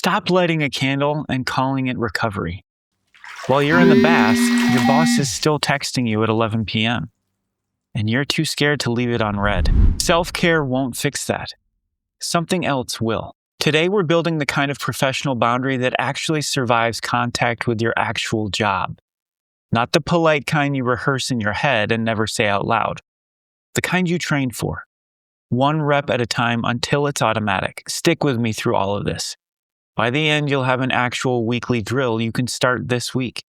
Stop lighting a candle and calling it recovery. While you're in the bath, your boss is still texting you at 11 p.m. and you're too scared to leave it on red. Self-care won't fix that. Something else will. Today, we're building the kind of professional boundary that actually survives contact with your actual job. Not the polite kind you rehearse in your head and never say out loud. The kind you train for. One rep at a time until it's automatic. Stick with me through all of this. By the end, you'll have an actual weekly drill you can start this week.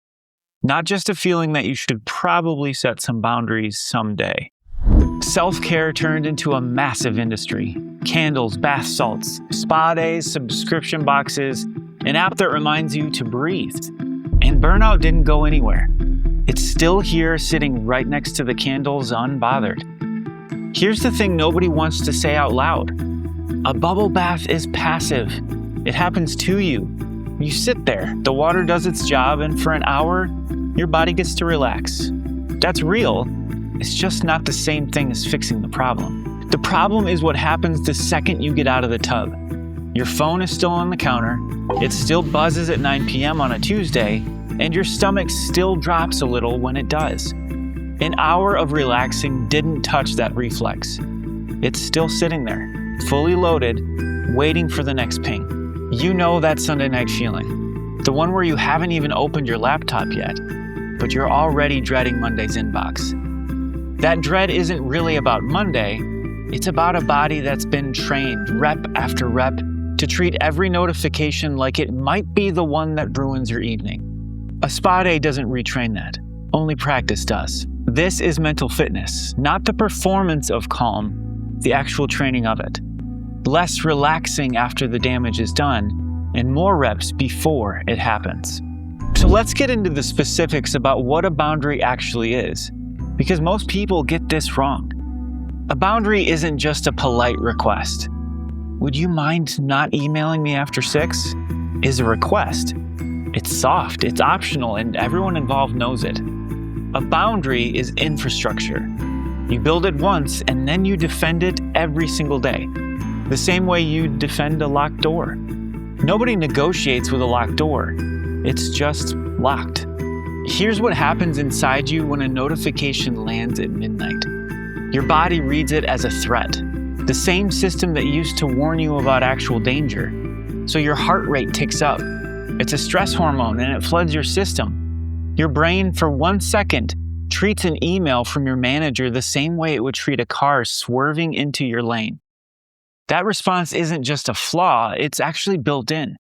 Not just a feeling that you should probably set some boundaries someday. Self-care turned into a massive industry. Candles, bath salts, spa days, subscription boxes, an app that reminds you to breathe. And burnout didn't go anywhere. It's still here, sitting right next to the candles, unbothered. Here's the thing nobody wants to say out loud. A bubble bath is passive. It happens to you. You sit there, the water does its job, and for an hour, your body gets to relax. That's real. It's just not the same thing as fixing the problem. The problem is what happens the second you get out of the tub. Your phone is still on the counter, it still buzzes at 9 p.m. on a Tuesday, and your stomach still drops a little when it does. An hour of relaxing didn't touch that reflex. It's still sitting there, fully loaded, waiting for the next ping. You know that Sunday night feeling, the one where you haven't even opened your laptop yet, but you're already dreading Monday's inbox. That dread isn't really about Monday, it's about a body that's been trained, rep after rep, to treat every notification like it might be the one that ruins your evening. A spa day doesn't retrain that, only practice does. This is mental fitness, not the performance of calm, the actual training of it. Less relaxing after the damage is done, and more reps before it happens. So let's get into the specifics about what a boundary actually is, because most people get this wrong. A boundary isn't just a polite request. Would you mind not emailing me after 6? Is a request. It's soft, it's optional, and everyone involved knows it. A boundary is infrastructure. You build it once, and then you defend it every single day. The same way you defend a locked door. Nobody negotiates with a locked door. It's just locked. Here's what happens inside you when a notification lands at midnight. Your body reads it as a threat. The same system that used to warn you about actual danger. So your heart rate ticks up. It's a stress hormone and it floods your system. Your brain, for 1 second, treats an email from your manager the same way it would treat a car swerving into your lane. That response isn't just a flaw, it's actually built in.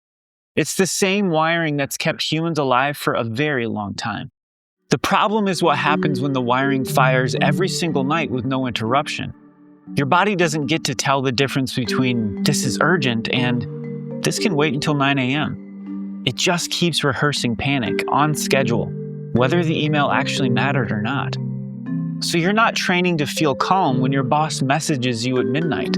It's the same wiring that's kept humans alive for a very long time. The problem is what happens when the wiring fires every single night with no interruption. Your body doesn't get to tell the difference between this is urgent and this can wait until 9 a.m. It just keeps rehearsing panic on schedule, whether the email actually mattered or not. So you're not training to feel calm when your boss messages you at midnight.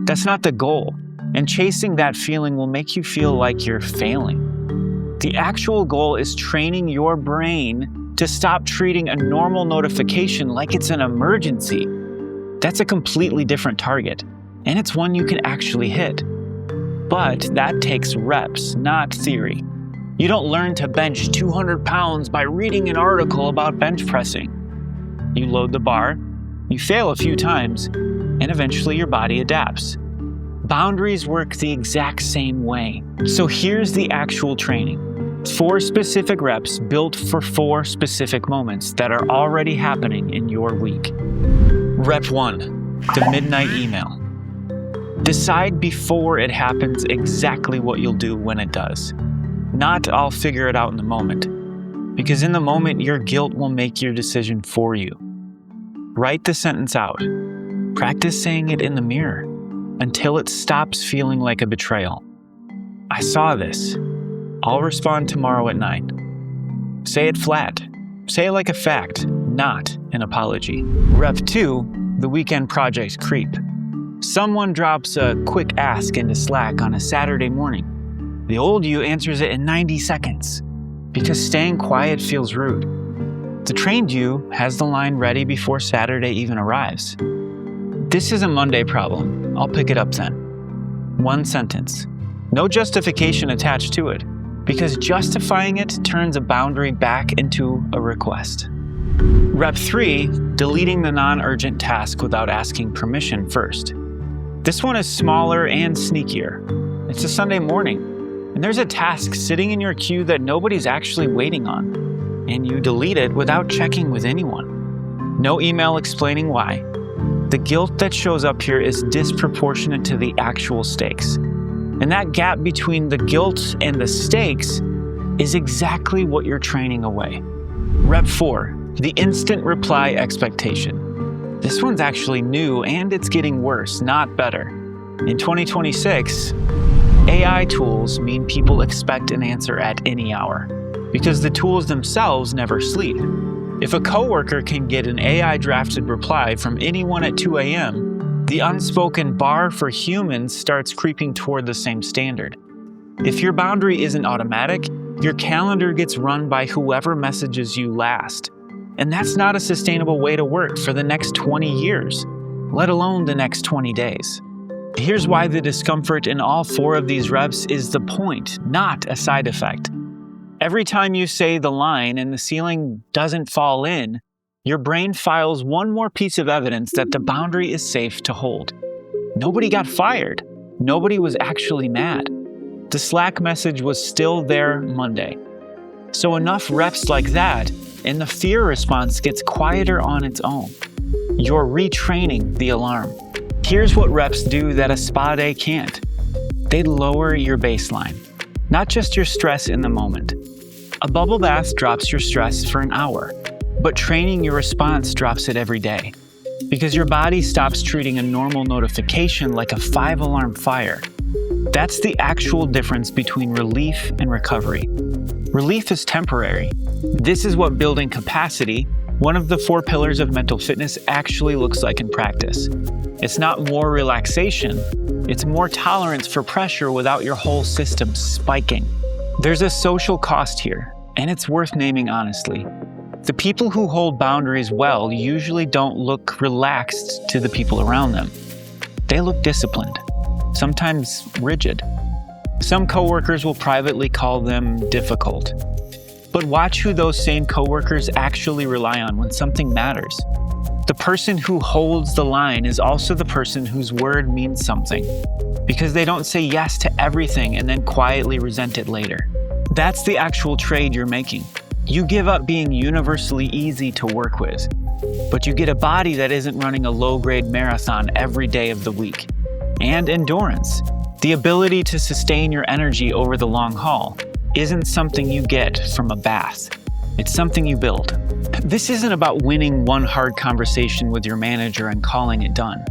That's not the goal, and chasing that feeling will make you feel like you're failing. The actual goal is training your brain to stop treating a normal notification like it's an emergency. That's a completely different target, and it's one you can actually hit. But that takes reps, not theory. You don't learn to bench 200 pounds by reading an article about bench pressing. You load the bar, you fail a few times, and eventually your body adapts. Boundaries work the exact same way. So here's the actual training. 4 specific reps built for 4 specific moments that are already happening in your week. Rep 1, the midnight email. Decide before it happens exactly what you'll do when it does. Not I'll figure it out in the moment. Because in the moment, your guilt will make your decision for you. Write the sentence out. Practice saying it in the mirror until it stops feeling like a betrayal. I saw this. I'll respond tomorrow at 9. Say it flat. Say it like a fact, not an apology. Rep 2, the weekend project creep. Someone drops a quick ask into Slack on a Saturday morning. The old you answers it in 90 seconds because staying quiet feels rude. The trained you has the line ready before Saturday even arrives. This is a Monday problem. I'll pick it up then. 1 sentence. No justification attached to it, because justifying it turns a boundary back into a request. Rep 3, deleting the non-urgent task without asking permission first. This one is smaller and sneakier. It's a Sunday morning, and there's a task sitting in your queue that nobody's actually waiting on, and you delete it without checking with anyone. No email explaining why. The guilt that shows up here is disproportionate to the actual stakes. And that gap between the guilt and the stakes is exactly what you're training away. Rep 4, the instant reply expectation. This one's actually new and it's getting worse, not better. In 2026, AI tools mean people expect an answer at any hour because the tools themselves never sleep. If a coworker can get an AI-drafted reply from anyone at 2 a.m., the unspoken bar for humans starts creeping toward the same standard. If your boundary isn't automatic, your calendar gets run by whoever messages you last. And that's not a sustainable way to work for the next 20 years, let alone the next 20 days. Here's why the discomfort in all 4 of these reps is the point, not a side effect. Every time you say the line and the ceiling doesn't fall in, your brain files one more piece of evidence that the boundary is safe to hold. Nobody got fired. Nobody was actually mad. The Slack message was still there Monday. So enough reps like that, and the fear response gets quieter on its own. You're retraining the alarm. Here's what reps do that a spa day can't. They lower your baseline, not just your stress in the moment. A bubble bath drops your stress for an hour, but training your response drops it every day because your body stops treating a normal notification like a 5-alarm fire. That's the actual difference between relief and recovery. Relief is temporary. This is what building capacity, one of the 4 pillars of mental fitness, actually looks like in practice. It's not more relaxation, it's more tolerance for pressure without your whole system spiking. There's a social cost here, and it's worth naming honestly. The people who hold boundaries well usually don't look relaxed to the people around them. They look disciplined, sometimes rigid. Some coworkers will privately call them difficult. But watch who those same coworkers actually rely on when something matters. The person who holds the line is also the person whose word means something, because they don't say yes to everything and then quietly resent it later. That's the actual trade you're making. You give up being universally easy to work with, but you get a body that isn't running a low-grade marathon every day of the week. And endurance, the ability to sustain your energy over the long haul, isn't something you get from a bath. It's something you build. This isn't about winning one hard conversation with your manager and calling it done.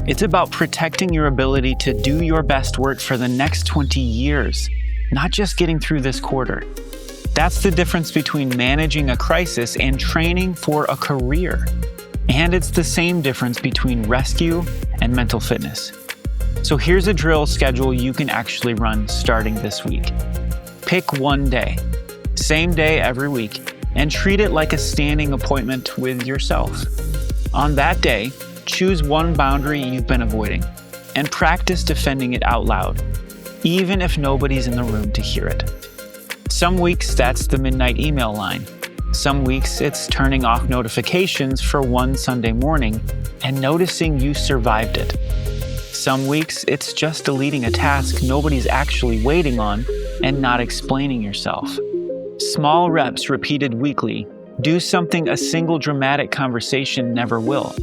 It's about protecting your ability to do your best work for the next 20 years, not just getting through this quarter. That's the difference between managing a crisis and training for a career. And it's the same difference between rescue and mental fitness. So here's a drill schedule you can actually run starting this week. Pick one day, same day every week, and treat it like a standing appointment with yourself. On that day, choose one boundary you've been avoiding and practice defending it out loud, even if nobody's in the room to hear it. Some weeks that's the midnight email line. Some weeks it's turning off notifications for one Sunday morning and noticing you survived it. Some weeks it's just deleting a task nobody's actually waiting on and not explaining yourself. Small reps repeated weekly do something a single dramatic conversation never will.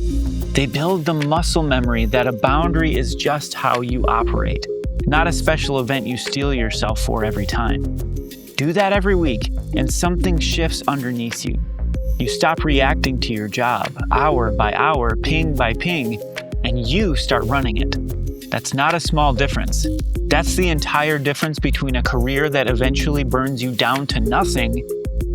They build the muscle memory that a boundary is just how you operate, not a special event you steel yourself for every time. Do that every week, and something shifts underneath you. You stop reacting to your job, hour by hour, ping by ping, and you start running it. That's not a small difference. That's the entire difference between a career that eventually burns you down to nothing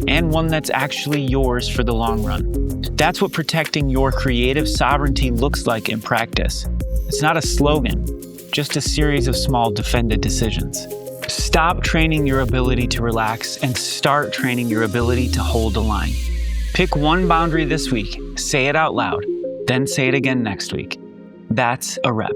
and one that's actually yours for the long run. That's what protecting your creative sovereignty looks like in practice. It's not a slogan, just a series of small defended decisions. Stop training your ability to relax and start training your ability to hold a line. Pick one boundary this week, say it out loud, then say it again next week. That's a rep.